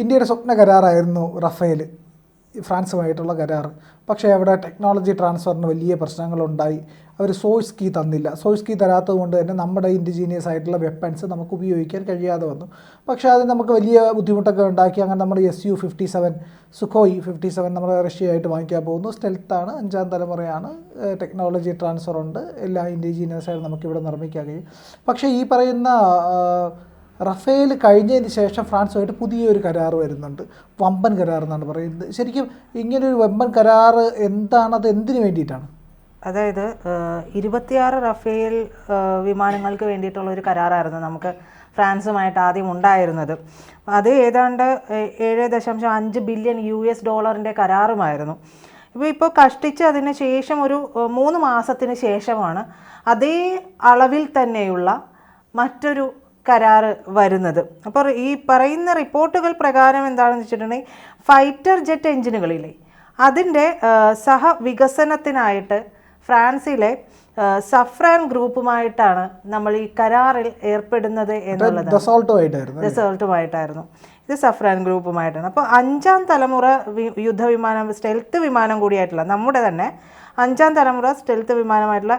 ഇന്ത്യയുടെ സ്വപ്ന കരാറായിരുന്നു റഫേൽ, ഫ്രാൻസുമായിട്ടുള്ള കരാർ. പക്ഷേ അവിടെ ടെക്നോളജി ട്രാൻസ്ഫറിന് വലിയ പ്രശ്നങ്ങളുണ്ടായി. അവർ സോഴ്സ് കീ തന്നില്ല. സോഴ്സ് കീ തരാത്തത് കൊണ്ട് തന്നെ നമ്മുടെ ഇൻഡിജീനിയസ് ആയിട്ടുള്ള വെപ്പൺസ് നമുക്ക് ഉപയോഗിക്കാൻ കഴിയാതെ വന്നു. പക്ഷേ അത് നമുക്ക് വലിയ ബുദ്ധിമുട്ടൊക്കെ ഉണ്ടാക്കി. അങ്ങനെ നമ്മൾ Su-57 സുഖോയ് 57 നമ്മൾ റഷ്യയായിട്ട് വാങ്ങിക്കാൻ പോകുന്നു. സ്റ്റെൽത്താണ്, 5ാം തലമുറയാണ്, ടെക്നോളജി ട്രാൻസ്ഫർ ഉണ്ട്, എല്ലാം ഇൻഡിജീനിയസ് ആയിട്ട് നമുക്കിവിടെ നിർമ്മിക്കാൻ കഴിയും. പക്ഷേ ഈ പറയുന്ന റഫേൽ കഴിഞ്ഞതിന് ശേഷം ഫ്രാൻസുമായിട്ട് പുതിയൊരു കരാർ വരുന്നുണ്ട്. വമ്പൻ കരാർ എന്നാണ് പറയുന്നത്. ശരിക്കും ഇങ്ങനൊരു വമ്പൻ കരാർ എന്താണത്, എന്തിനു വേണ്ടിയിട്ടാണ്? അതായത് 26 റഫേൽ വിമാനങ്ങൾക്ക് വേണ്ടിയിട്ടുള്ള ഒരു കരാറായിരുന്നു നമുക്ക് ഫ്രാൻസുമായിട്ട് ആദ്യം ഉണ്ടായിരുന്നത്. അത് ഏതാണ്ട് $7.5 ബില്യൺ കരാറുമായിരുന്നു. ഇപ്പോൾ കഷ്ടിച്ച് അതിന് ശേഷം ഒരു 3 മാസത്തിന് ശേഷമാണ് അതേ അളവിൽ തന്നെയുള്ള മറ്റൊരു കരാറ് വരുന്നത്. അപ്പോൾ ഈ പറയുന്ന റിപ്പോർട്ടുകൾ പ്രകാരം എന്താണെന്ന് വെച്ചിട്ടുണ്ടെങ്കിൽ ഫൈറ്റർ ജെറ്റ് എഞ്ചിനുകളിലെ അതിൻ്റെ സഹവികസനത്തിനായിട്ട് ഫ്രാൻസിലെ സഫ്രാൻ ഗ്രൂപ്പുമായിട്ടാണ് നമ്മൾ ഈ കരാറിൽ ഏർപ്പെടുന്നത് എന്നുള്ളത്. ദസോൾട്ടുമായിട്ടായിരുന്നു. ഇത് സഫ്രാൻ ഗ്രൂപ്പുമായിട്ടാണ്. അപ്പോൾ 5ാം തലമുറ യുദ്ധവിമാനം, സ്റ്റെൽത്ത് വിമാനം കൂടിയായിട്ടുള്ള നമ്മുടെ തന്നെ 5ാം തലമുറ സ്റ്റെൽത്ത് വിമാനമായിട്ടുള്ള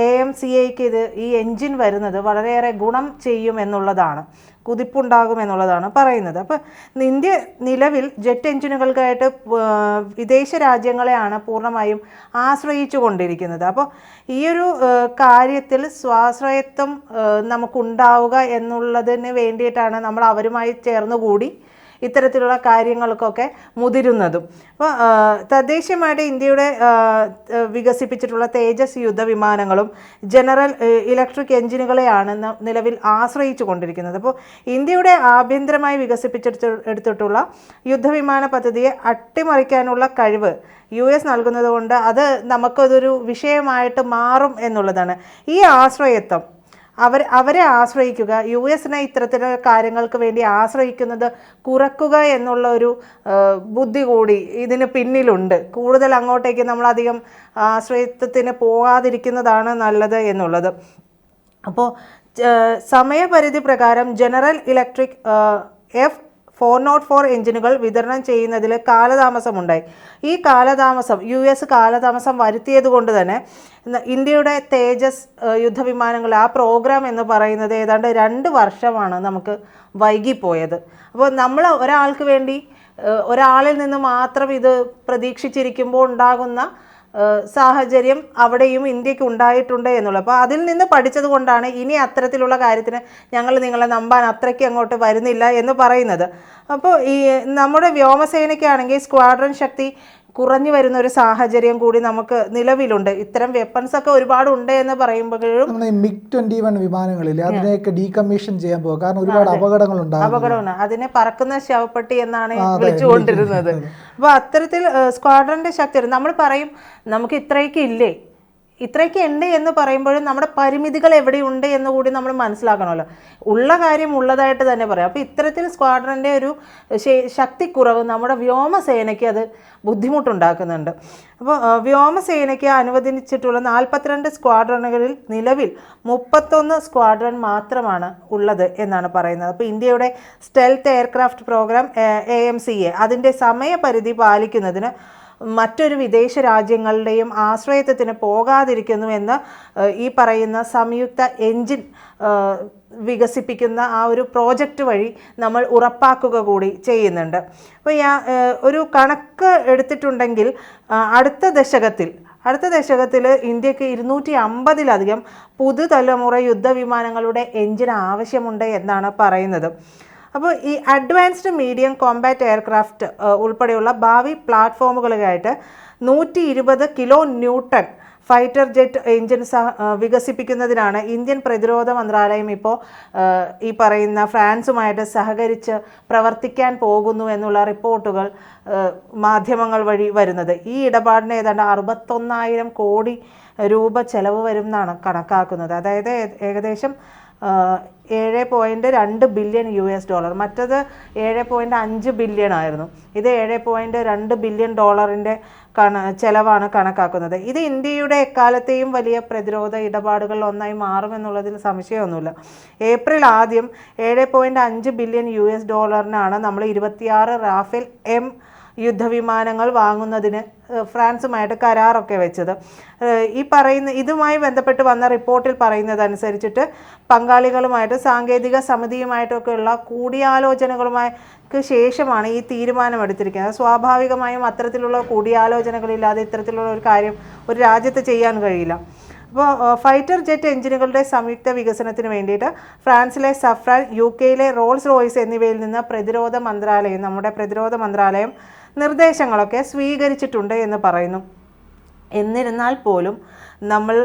AMCAക്ക് ഈ എൻജിൻ വരുന്നത് വളരെയേറെ ഗുണം ചെയ്യും എന്നുള്ളതാണ്, കുതിപ്പുണ്ടാകും എന്നുള്ളതാണ് പറയുന്നത്. അപ്പോൾ ഇന്ത്യ നിലവിൽ ജെറ്റ് എൻജിനുകൾക്കായിട്ട് വിദേശ രാജ്യങ്ങളെയാണ് പൂർണ്ണമായും ആശ്രയിച്ചു കൊണ്ടിരിക്കുന്നത്. അപ്പോൾ ഈയൊരു കാര്യത്തിൽ സ്വാശ്രയത്വം നമുക്കുണ്ടാവുക എന്നുള്ളതിന് വേണ്ടിയിട്ടാണ് നമ്മൾ അവരുമായി ചേർന്നുകൂടി ഇത്തരത്തിലുള്ള കാര്യങ്ങൾക്കൊക്കെ മുതിരുന്നതും. അപ്പോൾ തദ്ദേശീയമായിട്ട് ഇന്ത്യയുടെ വികസിപ്പിച്ചിട്ടുള്ള തേജസ് യുദ്ധവിമാനങ്ങളും ജനറൽ ഇലക്ട്രിക് എഞ്ചിനുകളെയാണ് നിലവിൽ ആശ്രയിച്ചു കൊണ്ടിരിക്കുന്നത്. അപ്പോൾ ഇന്ത്യയുടെ ആഭ്യന്തരമായി വികസിപ്പിച്ചെടുത്തിട്ടുള്ള യുദ്ധവിമാന പദ്ധതിയെ അട്ടിമറിക്കാനുള്ള കഴിവ് US നൽകുന്നത് കൊണ്ട് അത് നമുക്കതൊരു വിഷയമായിട്ട് മാറും എന്നുള്ളതാണ്. ഈ ആശ്രയത്വം അവരെ ആശ്രയിക്കുക, US ഇത്തരത്തിലുള്ള കാര്യങ്ങൾക്ക് വേണ്ടി ആശ്രയിക്കുന്നത് കുറക്കുക എന്നുള്ള ഒരു ബുദ്ധി കൂടി ഇതിന് പിന്നിലുണ്ട്. കൂടുതൽ അങ്ങോട്ടേക്ക് നമ്മളധികം ആശ്രയത്വത്തിന് പോകാതിരിക്കുന്നതാണ് നല്ലത് എന്നുള്ളത്. അപ്പോൾ സമയപരിധി പ്രകാരം ജനറൽ ഇലക്ട്രിക് F404 എഞ്ചിനുകൾ വിതരണം ചെയ്യുന്നതിൽ കാലതാമസമുണ്ടായി. ഈ കാലതാമസം US കാലതാമസം വരുത്തിയത് കൊണ്ട് തന്നെ ഇന്ത്യയുടെ തേജസ് യുദ്ധവിമാനങ്ങൾ ആ പ്രോഗ്രാം എന്ന് പറയുന്നത് ഏതാണ്ട് 2 വർഷമാണ് നമുക്ക് വൈകിപ്പോയത്. അപ്പോൾ നമ്മൾ ഒരാൾക്ക് വേണ്ടി ഒരാളിൽ നിന്ന് മാത്രം ഇത് പ്രതീക്ഷിച്ചിരിക്കുമ്പോൾ ഉണ്ടാകുന്ന സാഹചര്യം അവിടെയും ഇന്ത്യക്ക് ഉണ്ടായിട്ടുണ്ട് എന്നുള്ളത്. അപ്പോൾ അതിൽ നിന്ന് പഠിച്ചത് കൊണ്ടാണ് ഇനി അത്തരത്തിലുള്ള കാര്യത്തിന് ഞങ്ങൾ നിങ്ങളെ നമ്പാൻ അത്രയ്ക്ക് അങ്ങോട്ട് വരുന്നില്ല എന്ന് പറയുന്നത്. അപ്പോൾ ഈ നമ്മുടെ വ്യോമസേനയ്ക്കാണെങ്കിൽ സ്ക്വാഡ്രൺ ശക്തി കുറഞ്ഞു വരുന്ന ഒരു സാഹചര്യം കൂടി നമുക്ക് നിലവിലുണ്ട്. ഇത്തരം വെപ്പൺസ് ഒക്കെ ഒരുപാടുണ്ട് എന്ന് പറയുമ്പോഴും MiG-21 വിമാനങ്ങളിൽ അതിനെയൊക്കെ ഡീകമ്മീഷൻ ചെയ്യാൻ പോകും. കാരണം ഒരുപാട് അപകടങ്ങളുണ്ട്. അതിനെ പറക്കുന്ന ശവപ്പെട്ടി എന്നാണ് വിളിച്ചുകൊണ്ടിരുന്നത്. അപ്പോൾ അത്തരത്തിൽ സ്ക്വാഡ്രന്റെ ശക്തി നമ്മൾ പറയും നമുക്ക് ഇത്രയ്ക്ക് ഉണ്ട് എന്ന് പറയുമ്പോഴും നമ്മുടെ പരിമിതികൾ എവിടെയുണ്ട് എന്ന് കൂടി നമ്മൾ മനസ്സിലാക്കണമല്ലോ. ഉള്ള കാര്യം ഉള്ളതായിട്ട് തന്നെ പറയാം. അപ്പോൾ ഇത്തരത്തിൽ സ്ക്വാഡ്രൻ്റെ ഒരു ശക്തിക്കുറവ് നമ്മുടെ വ്യോമസേനയ്ക്ക് അത് ബുദ്ധിമുട്ടുണ്ടാക്കുന്നുണ്ട്. അപ്പോൾ വ്യോമസേനയ്ക്ക് അനുവദിച്ചിട്ടുള്ള 42 സ്ക്വാഡ്രനുകളിൽ നിലവിൽ 31 സ്ക്വാഡ്രൺ മാത്രമാണ് ഉള്ളത് എന്നാണ് പറയുന്നത്. അപ്പോൾ ഇന്ത്യയുടെ സ്റ്റെൽത്ത് എയർക്രാഫ്റ്റ് പ്രോഗ്രാം AMCA അതിൻ്റെ സമയപരിധി പാലിക്കുന്നതിന് മറ്റൊരു വിദേശ രാജ്യങ്ങളുടെയും ആശ്രയത്വത്തിന് പോകാതിരിക്കുന്നുവെന്ന് ഈ പറയുന്ന സംയുക്ത എൻജിൻ വികസിപ്പിക്കുന്ന ആ ഒരു പ്രോജക്റ്റ് വഴി നമ്മൾ ഉറപ്പാക്കുക കൂടി ചെയ്യുന്നുണ്ട്. അപ്പോൾ ഒരു കണക്ക് എടുത്തിട്ടുണ്ടെങ്കിൽ അടുത്ത ദശകത്തിൽ ഇന്ത്യക്ക് 250-ലധികം പുതുതലമുറ യുദ്ധവിമാനങ്ങളുടെ എൻജിൻ ആവശ്യമുണ്ട് എന്നാണ് പറയുന്നത്. അപ്പോൾ ഈ അഡ്വാൻസ്ഡ് മീഡിയം കോമ്പാറ്റ് എയർക്രാഫ്റ്റ് ഉൾപ്പെടെയുള്ള ഭാവി പ്ലാറ്റ്ഫോമുകളായിട്ട് 120 kilo newton fighter jet engine വികസിപ്പിക്കുന്നതിനാണ് ഇന്ത്യൻ പ്രതിരോധ മന്ത്രാലയം ഇപ്പോൾ ഈ പറയുന്ന ഫ്രാൻസുമായിട്ട് സഹകരിച്ച് പ്രവർത്തിക്കാൻ പോകുന്നു എന്നുള്ള റിപ്പോർട്ടുകൾ മാധ്യമങ്ങൾ വഴി വരുന്നത്. ഈ ഇടപാടിന് ഏതാണ്ട് 61,000 കോടി രൂപ ചെലവ് വരും എന്നാണ് കണക്കാക്കുന്നത്. അതായത് ഏകദേശം 7.2 ബില്യൺ US ഡോളർ, മറ്റത് 7.5 ബില്യൺ ആയിരുന്നു. ഇത് 7.2 ബില്യൺ ഡോളറിൻ്റെ ചെലവാണ് കണക്കാക്കുന്നത്. ഇത് ഇന്ത്യയുടെ എക്കാലത്തെയും വലിയ പ്രതിരോധ ഇടപാടുകളിൽ ഒന്നായി മാറുമെന്നുള്ളതിൽ സംശയമൊന്നുമില്ല. ഏപ്രിൽ 1 7.5 ബില്യൺ US ഡോളറിനാണ് നമ്മൾ 26 റാഫേൽ M യുദ്ധവിമാനങ്ങൾ വാങ്ങുന്നതിന് ഫ്രാൻസുമായിട്ട് കരാറൊക്കെ വെച്ചത്. ഇതുമായി ബന്ധപ്പെട്ട് വന്ന റിപ്പോർട്ടിൽ പറയുന്നതനുസരിച്ചിട്ട് പങ്കാളികളുമായിട്ട് സാങ്കേതിക സമിതിയുമായിട്ടൊക്കെയുള്ള കൂടിയാലോചനകളുമായിട്ട് ശേഷമാണ് ഈ തീരുമാനമെടുത്തിരിക്കുന്നത്. സ്വാഭാവികമായും അത്തരത്തിലുള്ള കൂടിയാലോചനകളില്ലാതെ ഇത്തരത്തിലുള്ള ഒരു കാര്യം ഒരു രാജ്യത്ത് ചെയ്യാൻ കഴിയില്ല. അപ്പോൾ ഫൈറ്റർ ജെറ്റ് എഞ്ചിനുകളുടെ സംയുക്ത വികസനത്തിന് വേണ്ടിയിട്ട് ഫ്രാൻസിലെ സഫ്രാൻ, UK റോൾസ് റോയ്സ് എന്നിവയിൽ നിന്ന് നമ്മുടെ പ്രതിരോധ മന്ത്രാലയം നിർദ്ദേശങ്ങളൊക്കെ സ്വീകരിച്ചിട്ടുണ്ട് എന്ന് പറയുന്നു. എന്നിരുന്നാൽ പോലും നമ്മൾ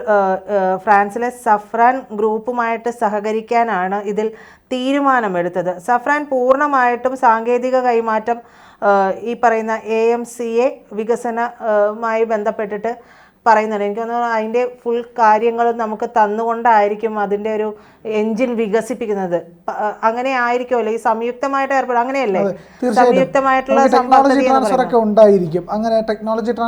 ഫ്രാൻസിലെ സഫ്രാൻ ഗ്രൂപ്പുമായിട്ട് സഹകരിക്കാനാണ് ഇതിൽ തീരുമാനമെടുത്തത്. സഫ്രാൻ പൂർണ്ണമായിട്ടും സാങ്കേതിക കൈമാറ്റം ഈ പറയുന്ന AMCA വികസനമായി ബന്ധപ്പെട്ടിട്ട് പറയുന്നുണ്ട്. എനിക്ക് തോന്നുന്നു അതിൻ്റെ ഫുൾ കാര്യങ്ങളും നമുക്ക് തന്നുകൊണ്ടായിരിക്കും അതിൻ്റെ ഒരു എൻജിൻ വികസിപ്പിക്കുന്നത്. അങ്ങനെ ആയിരിക്കുമല്ലോ ഈ സംയുക്തമായിട്ട് ഏർപ്പെടും, അങ്ങനെയല്ലേ? സംയുക്തമായിട്ടുള്ള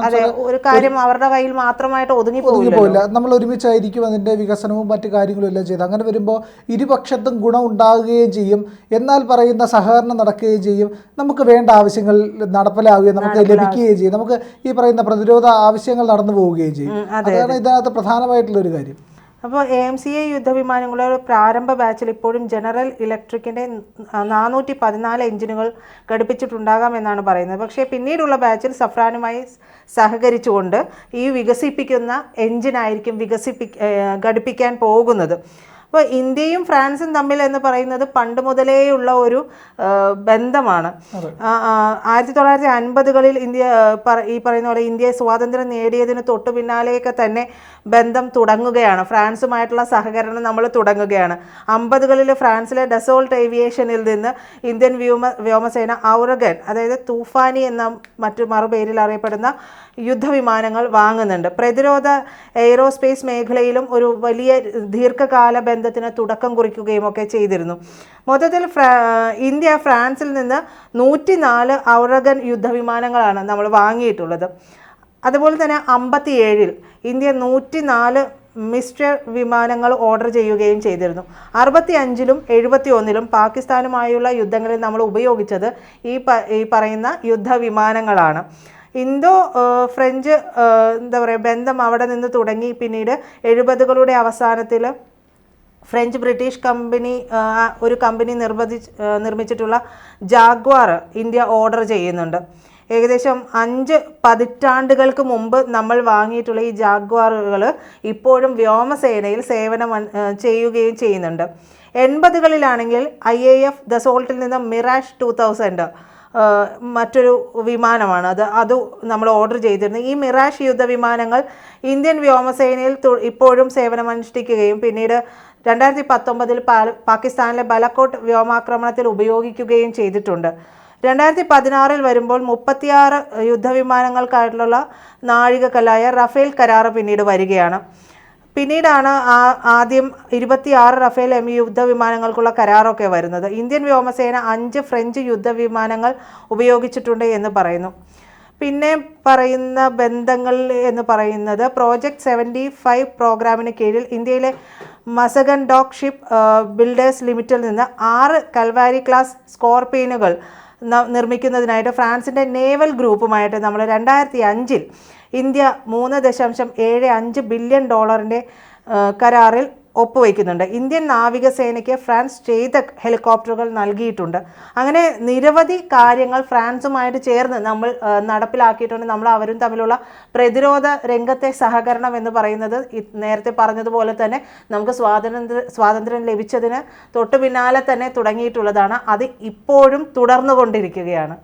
അതെ, ഒരു കാര്യം അവരുടെ കയ്യിൽ മാത്രമായിട്ട് ഒതുങ്ങി പോകില്ല. നമ്മൾ ഒരുമിച്ചായിരിക്കും അതിൻ്റെ വികസനവും മറ്റു കാര്യങ്ങളും എല്ലാം ചെയ്ത്. അങ്ങനെ വരുമ്പോൾ ഇരുപക്ഷത്തും ഗുണം ഉണ്ടാവുകയും ചെയ്യും, എന്നാൽ പറയുന്ന സഹകരണം നടക്കുകയും ചെയ്യും, നമുക്ക് വേണ്ട ആവശ്യങ്ങൾ നടപ്പിലാവുകയും നമുക്ക് ലഭിക്കുകയും ചെയ്യും, നമുക്ക് ഈ പറയുന്ന പ്രതിരോധ ആവശ്യങ്ങൾ നടന്നു പോവുകയും ചെയ്യും. അതാണ് ഇതിനകത്ത് പ്രധാനമായിട്ടുള്ളൊരു കാര്യം. അപ്പോൾ AMCA യുദ്ധവിമാനങ്ങളുടെ പ്രാരംഭ ബാച്ചിൽ ഇപ്പോഴും ജനറൽ ഇലക്ട്രിക്കിൻ്റെ 414 എഞ്ചിനുകൾ ഘടിപ്പിച്ചിട്ടുണ്ടാകാമെന്നാണ് പറയുന്നത്. പക്ഷേ പിന്നീടുള്ള ബാച്ചിൽ സഫ്രാനുമായി സഹകരിച്ചുകൊണ്ട് ഈ വികസിപ്പിക്കുന്ന എഞ്ചിനായിരിക്കും ഘടിപ്പിക്കാൻ പോകുന്നത്. അപ്പോൾ ഇന്ത്യയും ഫ്രാൻസും തമ്മിൽ എന്ന് പറയുന്നത് പണ്ട് മുതലേയുള്ള ഒരു ബന്ധമാണ്. 1950കളിൽ ഈ പറയുന്ന പോലെ ഇന്ത്യ സ്വാതന്ത്ര്യം നേടിയതിന് തൊട്ടു പിന്നാലെയൊക്കെ തന്നെ ബന്ധം തുടങ്ങുകയാണ്. ഫ്രാൻസുമായിട്ടുള്ള സഹകരണം നമ്മൾ തുടങ്ങുകയാണ്. 50കളിൽ ഫ്രാൻസിലെ ഡസോൾട്ട് ഏവിയേഷനിൽ നിന്ന് ഇന്ത്യൻ വ്യോമസേന ഔറഗൻ, അതായത് തൂഫാനി എന്ന മറുപേരിൽ അറിയപ്പെടുന്ന യുദ്ധവിമാനങ്ങൾ വാങ്ങുന്നുണ്ട്. പ്രതിരോധ എയ്റോസ്പേസ് മേഖലയിലും ഒരു വലിയ ദീർഘകാല ബന്ധത്തിന് തുടക്കം കുറിക്കുകയും ഒക്കെ ചെയ്തിരുന്നു. മൊത്തത്തിൽ ഇന്ത്യ ഫ്രാൻസിൽ നിന്ന് 104 ഔറഗൻ യുദ്ധവിമാനങ്ങളാണ് നമ്മൾ വാങ്ങിയിട്ടുള്ളത്. അതുപോലെ തന്നെ 57ൽ ഇന്ത്യ 104 മിസ്റ്റർ വിമാനങ്ങൾ ഓർഡർ ചെയ്യുകയും ചെയ്തിരുന്നു. 65ലും 71ലും പാകിസ്ഥാനുമായുള്ള യുദ്ധങ്ങളിൽ നമ്മൾ ഉപയോഗിച്ചത് ഈ പറയുന്ന യുദ്ധവിമാനങ്ങളാണ്. ഇന്തോ ഫ്രഞ്ച് ബന്ധം അവിടെ നിന്ന് തുടങ്ങി. പിന്നീട് 70കളുടെ അവസാനത്തിൽ ഫ്രഞ്ച് ബ്രിട്ടീഷ് ഒരു കമ്പനി നിർമ്മിച്ചിട്ടുള്ള ജാഗ്വാർ ഇന്ത്യ ഓർഡർ ചെയ്യുന്നുണ്ട്. ഏകദേശം 5 പതിറ്റാണ്ടുകൾക്ക് മുമ്പ് നമ്മൾ വാങ്ങിയിട്ടുള്ള ഈ ജാഗ്വാറുകൾ ഇപ്പോഴും വ്യോമസേനയിൽ സേവനം ചെയ്യുകയും ചെയ്യുന്നുണ്ട്. 80കളിലാണെങ്കിൽ IAF ദസോൾട്ടിൽ നിന്ന് മിറാഷ് 2000 മറ്റൊരു വിമാനമാണ് അത് നമ്മൾ ഓർഡർ ചെയ്തിരുന്നു. ഈ മിറാഷ് യുദ്ധവിമാനങ്ങൾ ഇന്ത്യൻ വ്യോമസേനയിൽ ഇപ്പോഴും സേവനമനുഷ്ഠിക്കുകയും പിന്നീട് 2019 പാകിസ്ഥാനിലെ ബലക്കോട്ട് വ്യോമാക്രമണത്തിൽ ഉപയോഗിക്കുകയും ചെയ്തിട്ടുണ്ട്. 2016 വരുമ്പോൾ 36 യുദ്ധവിമാനങ്ങൾക്കായിട്ടുള്ള നാഴികക്കല്ലായ റഫേൽ കരാർ പിന്നീട് വരികയാണ്. പിന്നീടാണ് ആദ്യം 26 റഫേൽ M യുദ്ധവിമാനങ്ങൾക്കുള്ള കരാറൊക്കെ വരുന്നത്. ഇന്ത്യൻ വ്യോമസേന 5 ഫ്രഞ്ച് യുദ്ധവിമാനങ്ങൾ ഉപയോഗിച്ചിട്ടുണ്ട് എന്ന് പറയുന്നു. പിന്നെ പറയുന്ന ബന്ധങ്ങൾ എന്ന് പറയുന്നത് പ്രോജക്റ്റ് 75 പ്രോഗ്രാമിന് കീഴിൽ ഇന്ത്യയിലെ മസഗൻ ഡോക്ക് ഷിപ്പ് ബിൽഡേഴ്സ് ലിമിറ്റഡിൽ നിന്ന് 6 കൽവാരി ക്ലാസ് സ്കോർപിയനുകൾ നിർമ്മിക്കുന്നതിനായിട്ട് ഫ്രാൻസിൻ്റെ നേവൽ ഗ്രൂപ്പുമായിട്ട് നമ്മൾ 2005ൽ ഇന്ത്യ $3.75 ബില്യൺ കരാറിൽ ഒപ്പുവയ്ക്കുന്നുണ്ട്. ഇന്ത്യൻ നാവികസേനയ്ക്ക് ഫ്രാൻസ് ചെയ്ത ഹെലികോപ്റ്ററുകൾ നൽകിയിട്ടുണ്ട്. അങ്ങനെ നിരവധി കാര്യങ്ങൾ ഫ്രാൻസുമായിട്ട് ചേർന്ന് നമ്മൾ നടപ്പിലാക്കിയിട്ടുണ്ട്. നമ്മൾ അവരും തമ്മിലുള്ള പ്രതിരോധ രംഗത്തെ സഹകരണം എന്ന് പറയുന്നത് നേരത്തെ പറഞ്ഞതുപോലെ തന്നെ നമുക്ക് സ്വാതന്ത്ര്യം ലഭിച്ചതിന് തൊട്ടു പിന്നാലെ തന്നെ തുടങ്ങിയിട്ടുള്ളതാണ്. അത് ഇപ്പോഴും തുടർന്നുകൊണ്ടിരിക്കുകയാണ്.